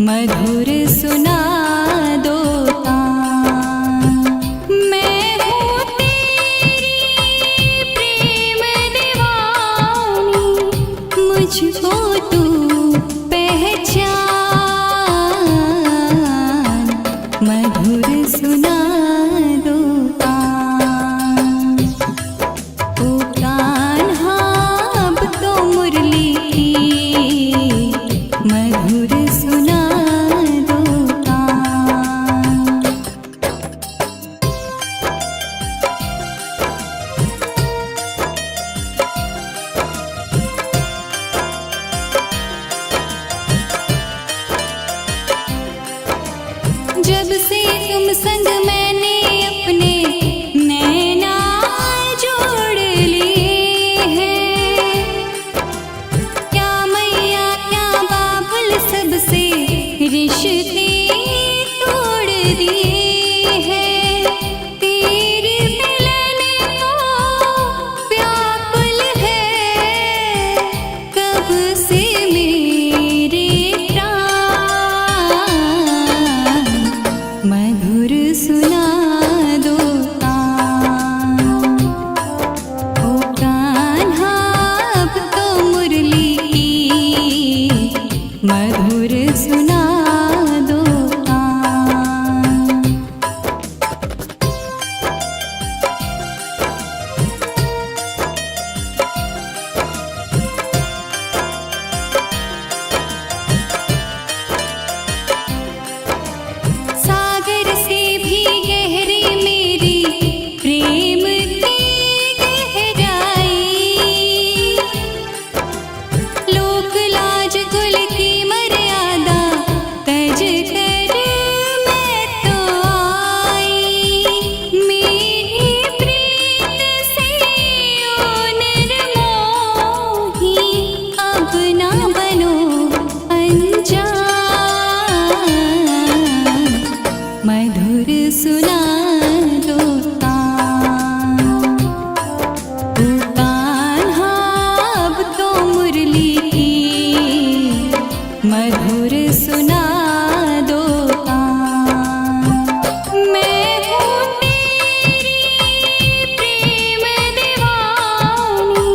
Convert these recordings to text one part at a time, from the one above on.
मधुर सुना दो तान। मैं हूँ तेरी प्रेम दीवानी, मुझको तू पहचान। मधुर सुना दो तान। ओ कान्हा अब तो मुरली की मधुर सुना दो तान। जब से तुम संग मैंने अपने नैना जोड़ लिए हैं, क्या मैया क्या बाबुल सबसे रिश्ते तोड़ दिए हैं। तेरी मिलन को व्याकुल है कब से मेरे प्राण। मधुर सुना दो तान। ओ कान्हा अब तो मुरली की मधुर सुना दो तान। सागर से भी गहरी मेरी प्रेम की गहराई, लोक लाज कुल की मर्यादा तज कर मैं तो आई। मेरी प्रीत से ओ निर्मोही अब ना बनो अनजान। मधुर सुना दो तान। ओ कान्हा अब तो मुरली की मधुर सुना दो तान। मैं हूँ तेरी प्रेम दीवानी,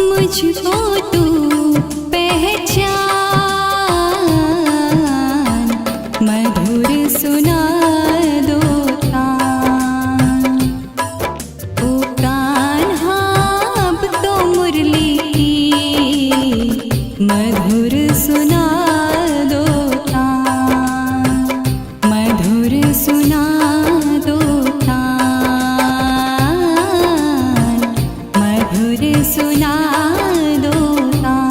मुझको तू पहचान। मधुर सुना दो तान। ओ कान्हा अब तो मुरली की मधुर सुना दो तान। मधुर सुना दो तान। मधुर सुना दो तान।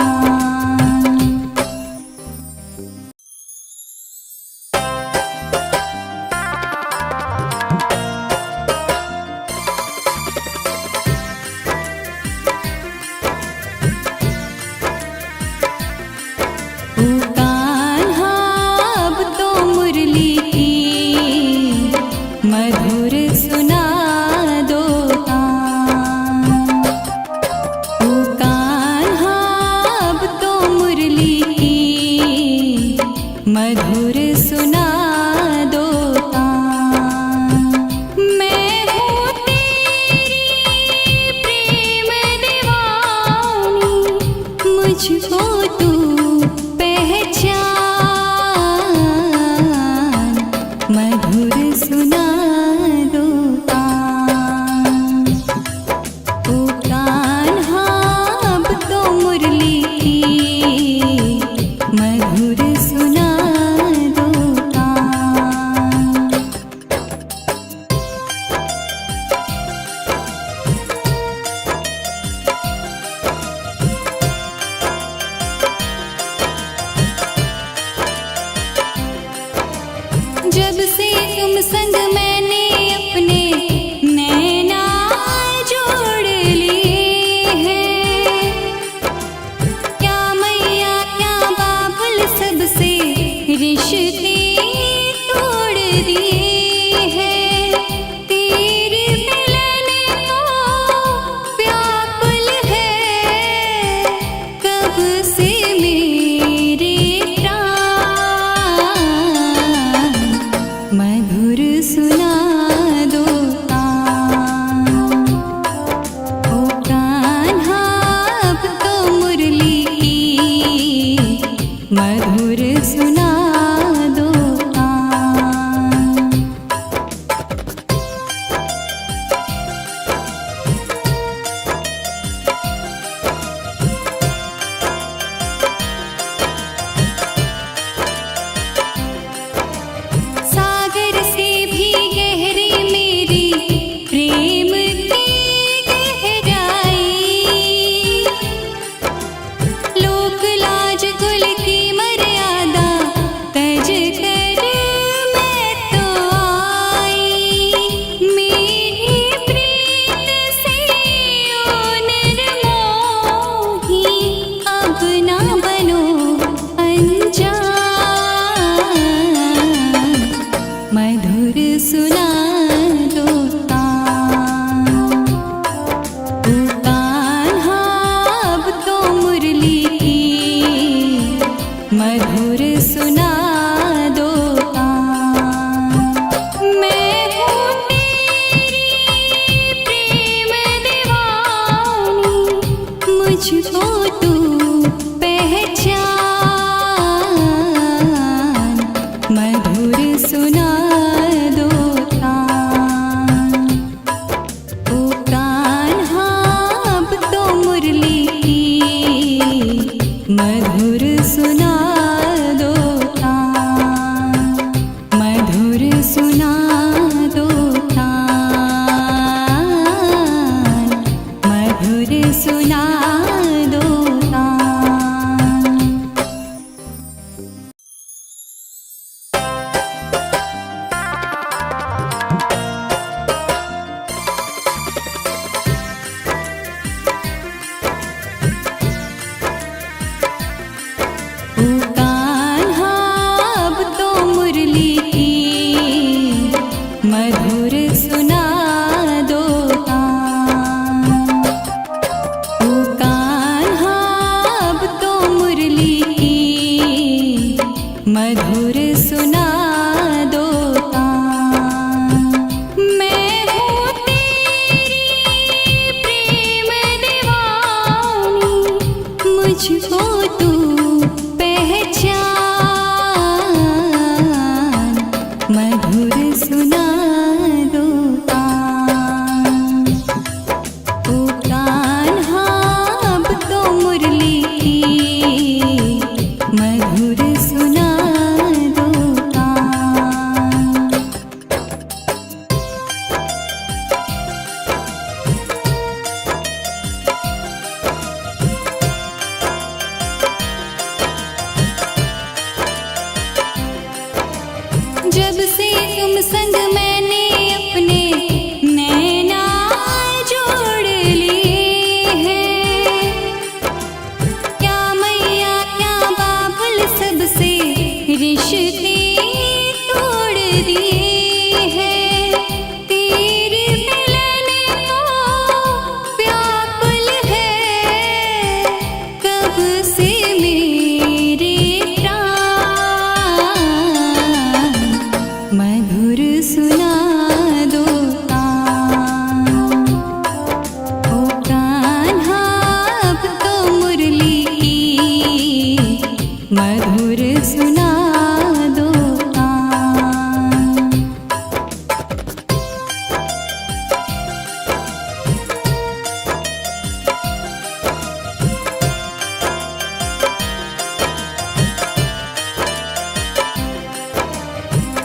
ओ कान्हा अब तो मुरली की मधुर सुना दो तान। ओ कान्हा अब तो मुरली की मधुर सुना दो तान। मैं हूँ तेरी प्रेम दीवानी, मुझको तू पहचान। मधुर सुना दो तान। ओ कान्हा अब तो मुरली की मधुर सुना दो तान। जब से तुम संग मैंने अपने नैना जोड़ लिए हैं, क्या मैया क्या बाबुल सबसे रिश्ते तोड़ दिए हैं। तेरी मिलन को व्याकुल है कब से मेरे प्राण। मधुर सुना दो तान। मैं हूँ तेरी प्रेम दीवानी, मुझको तू पहचान, मधुर सुना दो तान। ओ कान्हा अब तो मुरली की मधुर सुना दो तान। जब से तुम संग मैंने अपने नैना जोड़ लिए हैं, क्या मैया क्या बाबुल सबसे रिश्ते तोड़ दिए हैं। तेरे मिलन को व्याकुल है कब से मेरे प्राण, मधुर सुना दो तान। ओ कान्हा अब तो मुरली की मधुर सुना दो तान।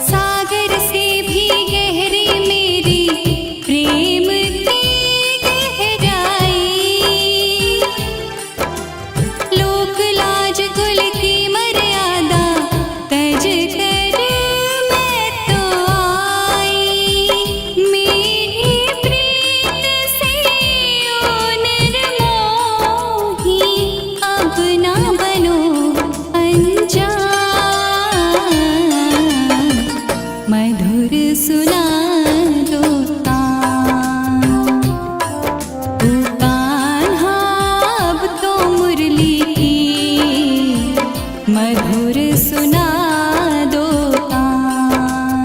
सागर से भी गहरी मेरी प्रेम की गहराई, लोक लाज कुल की मर्यादा तज कर मैं तो आई। मेरी प्रीत से ओ निर्मोही अब ना बनो अनजान, मधुर सुना दो तान। ओ कान्हा अब तो मुरली की मधुर सुना दो तान।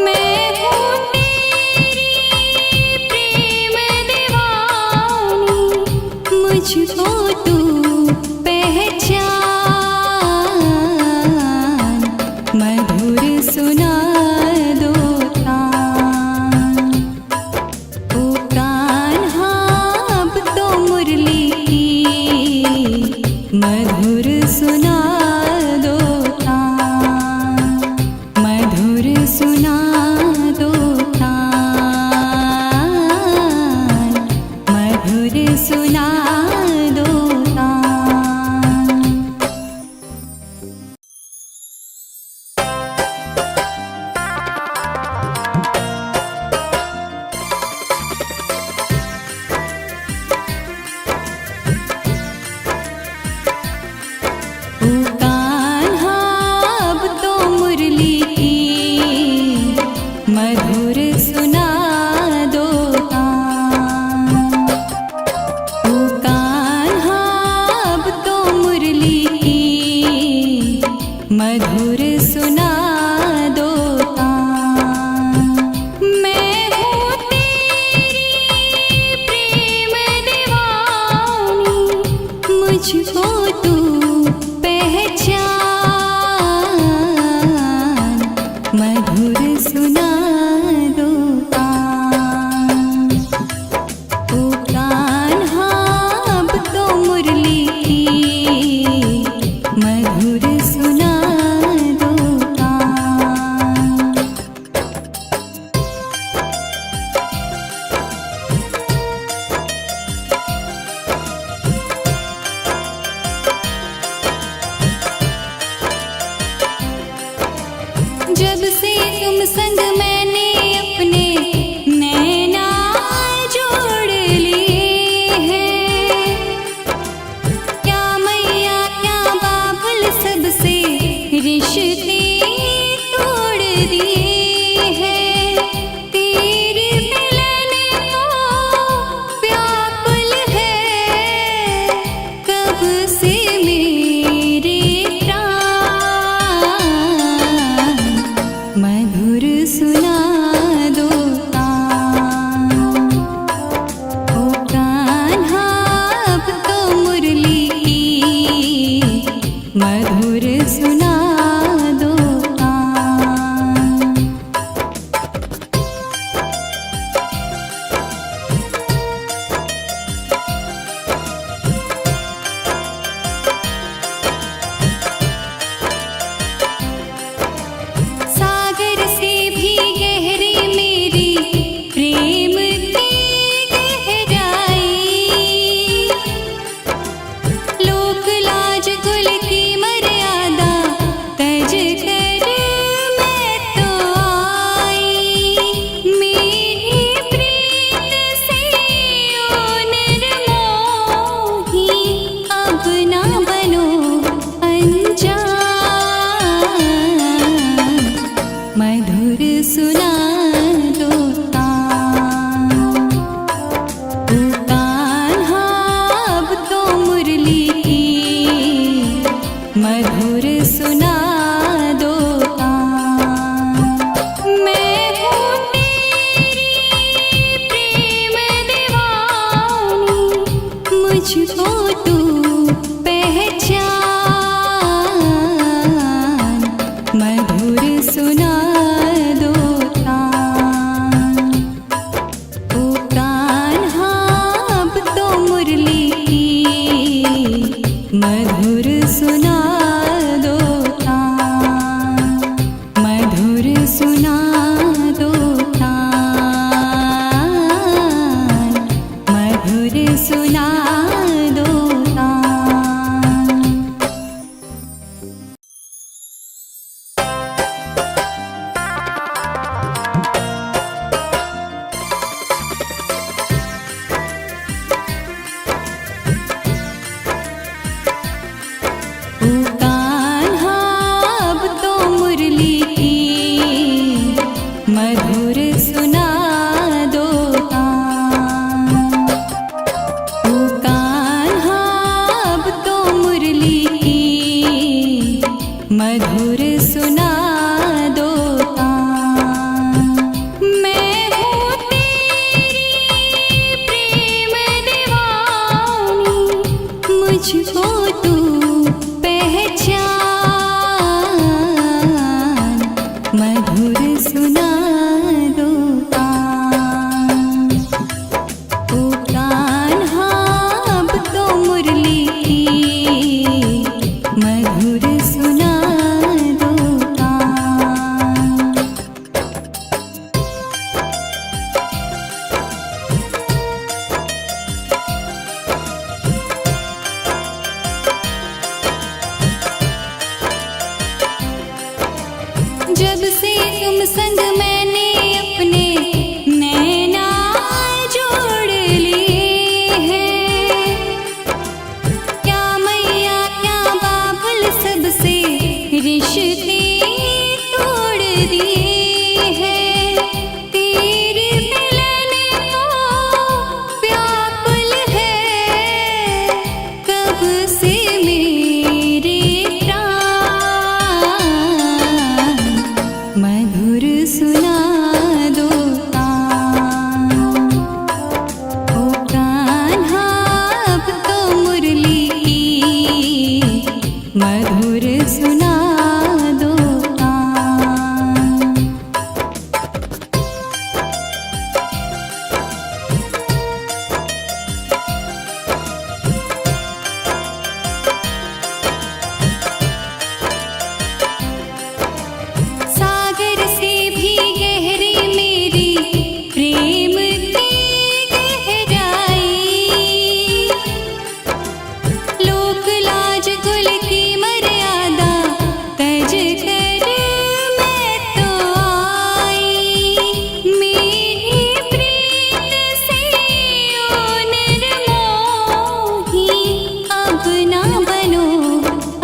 मैं हूँ तेरी प्रेम दीवानी, मुझको तू पहचान, मधुर सुना दो तान। ओ कान्हा अब तो मुरली की मधुर सुना दो तान, मधुर सुना दो तान, मधुर सुना दो तान। ओ कान्हा अब तो मुरली की मधुर सुना दो तान। ओ कान्हा अब तो मुरली की मधुर सुना दो तान। मैं हूँ तेरी प्रेम दीवानी, मुझको तू पहचान, मधुर सुना दो तान। ओ कान्हा अब तो मुरली की मधुर सुना दो तान। जब से तुम संग मैंने अपने नैना जोड़ लिए हैं, क्या मैया क्या बाबुल सबसे रिश्ते तोड़ दिए हैं। तेरे मिलन को व्याकुल है कब से मेरे प्राण, सुना दो तान, मधुर सुना दो तान। ओ कान्हा अब तो मुरली की मधुर सुना दो तान। ओ कान्हा अब तो मुरली की मधुर सुना दो तान। मैं हूँ तेरी प्रेम दीवानी, मुझको तू पहचान, मधुर सुना दो तान। ओ कान्हा अब तो मुरली की मधुर सुना दो तान। जब से तुम संग मैंने अपने नैना जोड़ लिए हैं, क्या मैया क्या बाबुल सबसे रिश्ते तोड़ दिए हैं। तेरे मिलन को व्याकुल है कब से मेरे प्राण, मधुर सुना दो तान। ओ कान्हा अब तो मुरली की मधुर सुना दो तान। सागर से भी गहरी मेरी प्रेम की गहराई, लोक लाज कुल की मर्यादा तज कर मैं तो आई। मेरी प्रीत से ओ निर्मोही अब ना बनो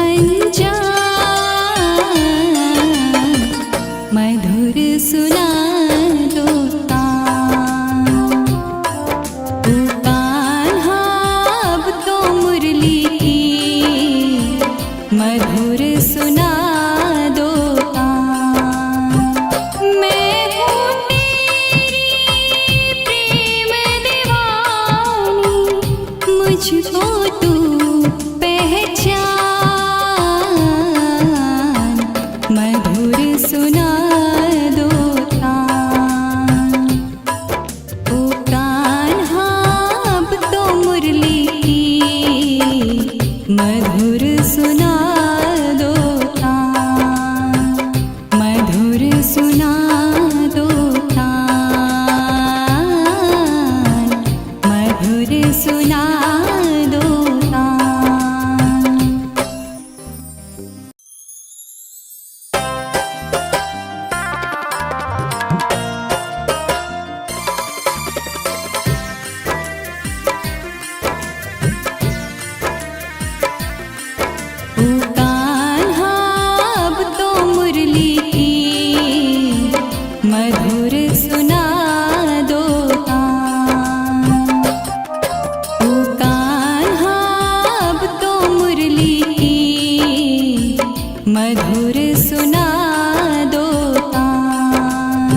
अनजान, मधुर सुना दो तान। ओ कान्हा अब तो मुरली की मधुर सुना दो तान। मैं हूँ तेरी प्रेम दीवानी, मुझको तू पहचान, मधुर सुना दो तान। ओ कान्हा अब तो मुरली की मधुर सुना दो तान, मधुर सुना दो तान, मधुर सुना दो तान। ओ कान्हा अब तो मुरली की मधुर सुना दो तान। ओ कान्हा अब तो मुरली की मधुर सुना दो तान।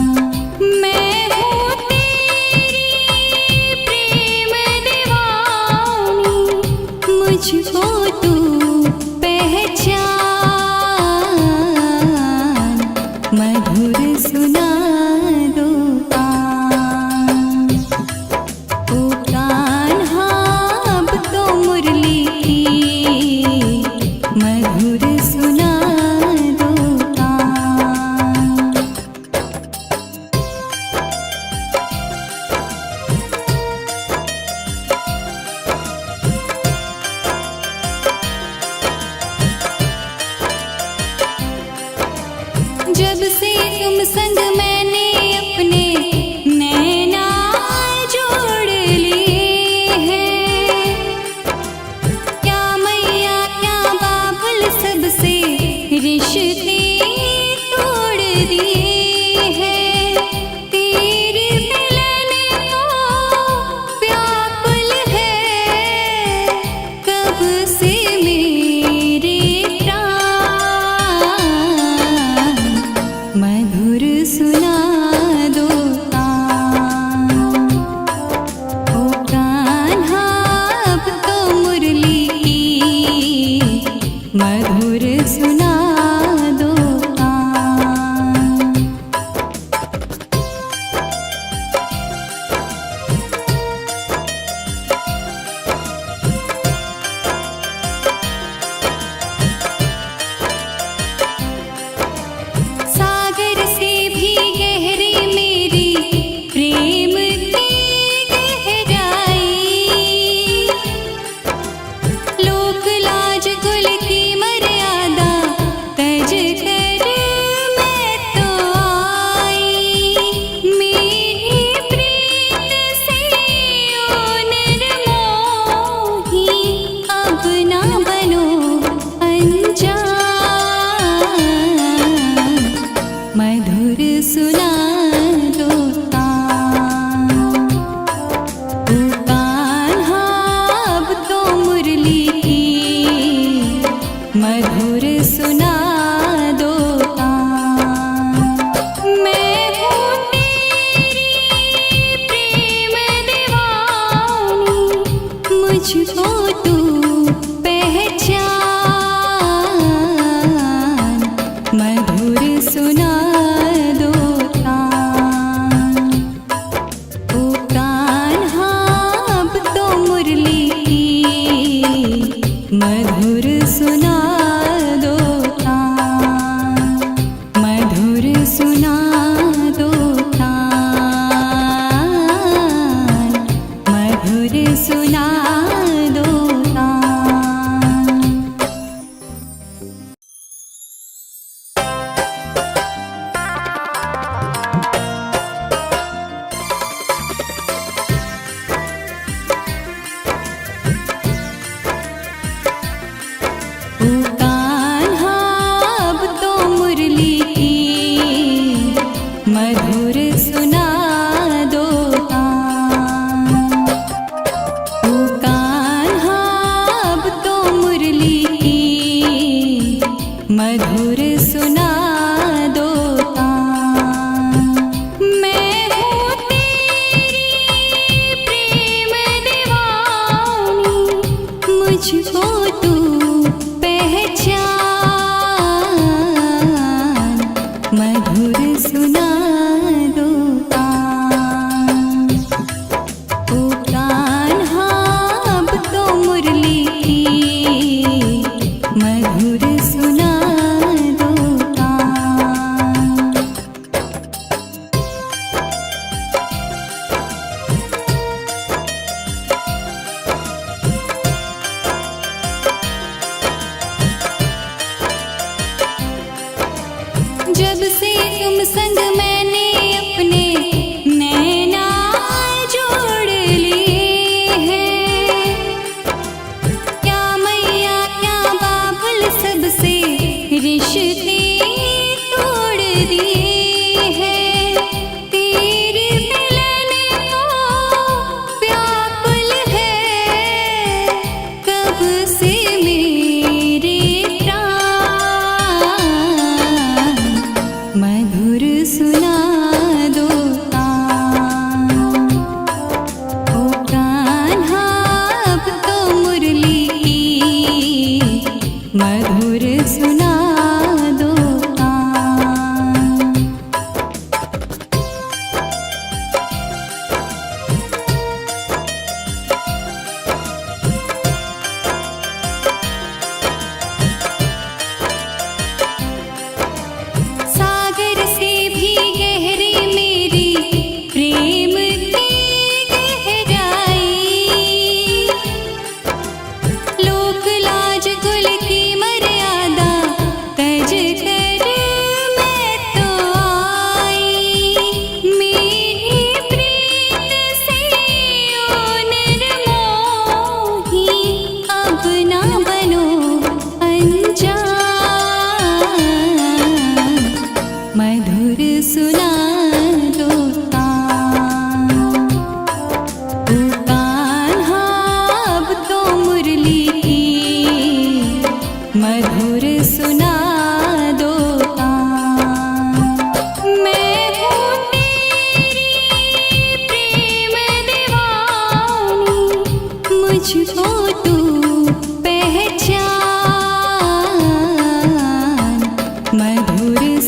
मैं हूँ तेरी प्रेम दीवानी, मुझको तू पहचान, मधुर सुना दो तान। ओ कान्हा अब तो मुरली की मधुर सुना दो तान। जब से तुम संग मैंने अपने नैना जोड़ लिए हैं, क्या मैया क्या बाबुल सबसे रिश्ते तोड़ दिए हैं। तेरे मिलन को व्याकुल है कब से मेरे प्राण, मधुर सुना दो तान। ओ कान्हा अब तो मुरली की मधुर सुना दो तान। सागर से भी गहरी मेरी प्रेम की गहराई, लोक लाज कुल की मर्यादा तज कर मैं तो आई। मेरी प्रीत से ओ निर्मोही अब ना बनो अनजान, मधुर सुना दो तान। ओ कान्हा अब तो मुरली की मधुर सुना दो तान। मैं हूँ तेरी प्रेम दीवानी, मुझको तू पहचान, मधुर सुना दो तान। ओ कान्हा अब तो मुरली की मधुर सुना दो तान, मधुर सुना दो तान, मधुर सुना दो तान। ओ कान्हा अब तो मुरली की मधुर सुना दो तान। ओ कान्हा अब तो मुरली की मधुर सुना दो तान। मैं हूँ तेरी प्रेम दीवानी, मुझको तू पहचान, मधुर सुना दो तान। ओ कान्हा अब तो मुरली की मधुर सुना दो तान। जब से तुम संग मैंने अपने नैना जोड़ लिए हैं, क्या मैया क्या बाबुल सबसे रिश्ते तोड़ दिए हैं। तेरे मिलन को व्याकुल है कब से मेरे प्राण, मधुर सुना दो तान। ओ कान्हा अब तो मुरली की मधुर सुना दो तान।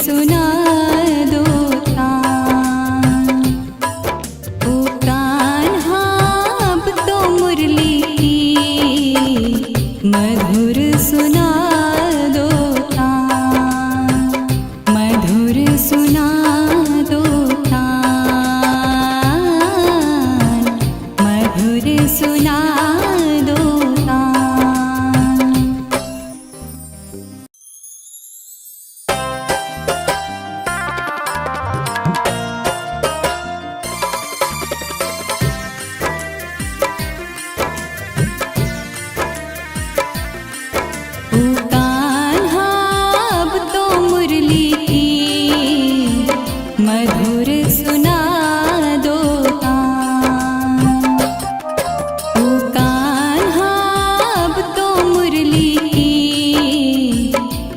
सुना दो तान। ओ कान्हा अब तो मुरली की मधुर सुना दो तान, मधुर सुना दो तान, मधुर सुना दो तान। ओ कान्हा अब तो मुरली की मधुर सुना दो तान। ओ कान्हा अब तो मुरली की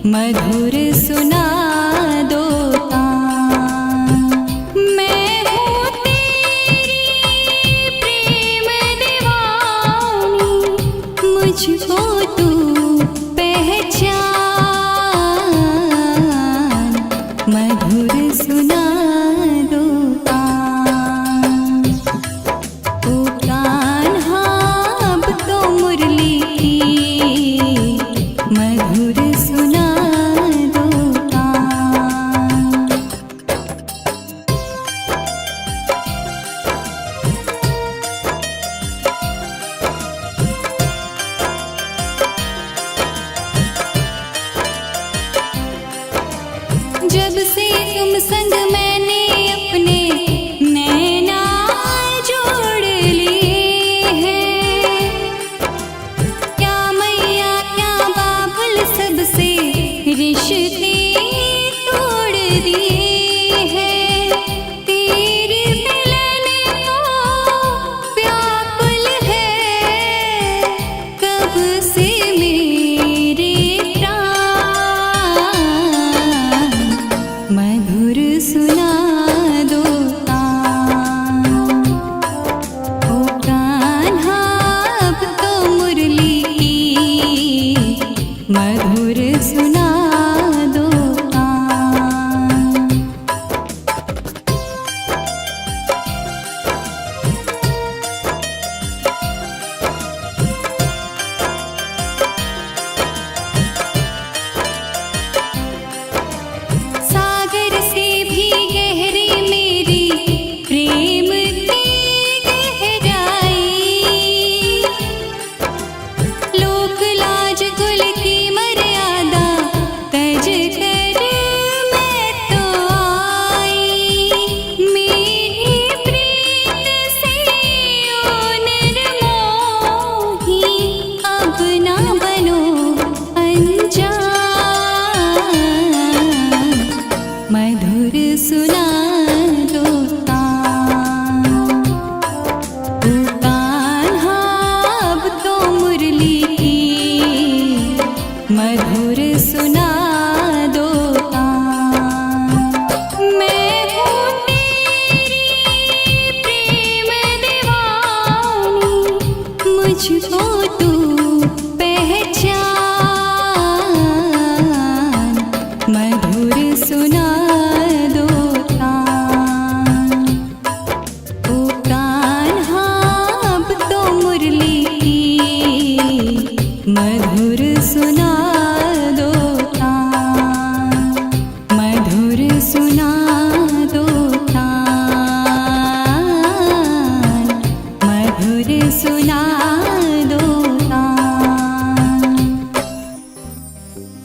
मधुर सुना दो तान। मैं हूँ तेरी प्रेम दीवानी, मुझको तू पहचान, मधुर सुना दो तान। ओ कान्हा अब तो मुरली की मधुर सुना दो तान। जब से तुम संग मैंने अपने नैना जोड़ लिए हैं, क्या मैया क्या बाबुल सबसे रिश्ते तोड़ दिए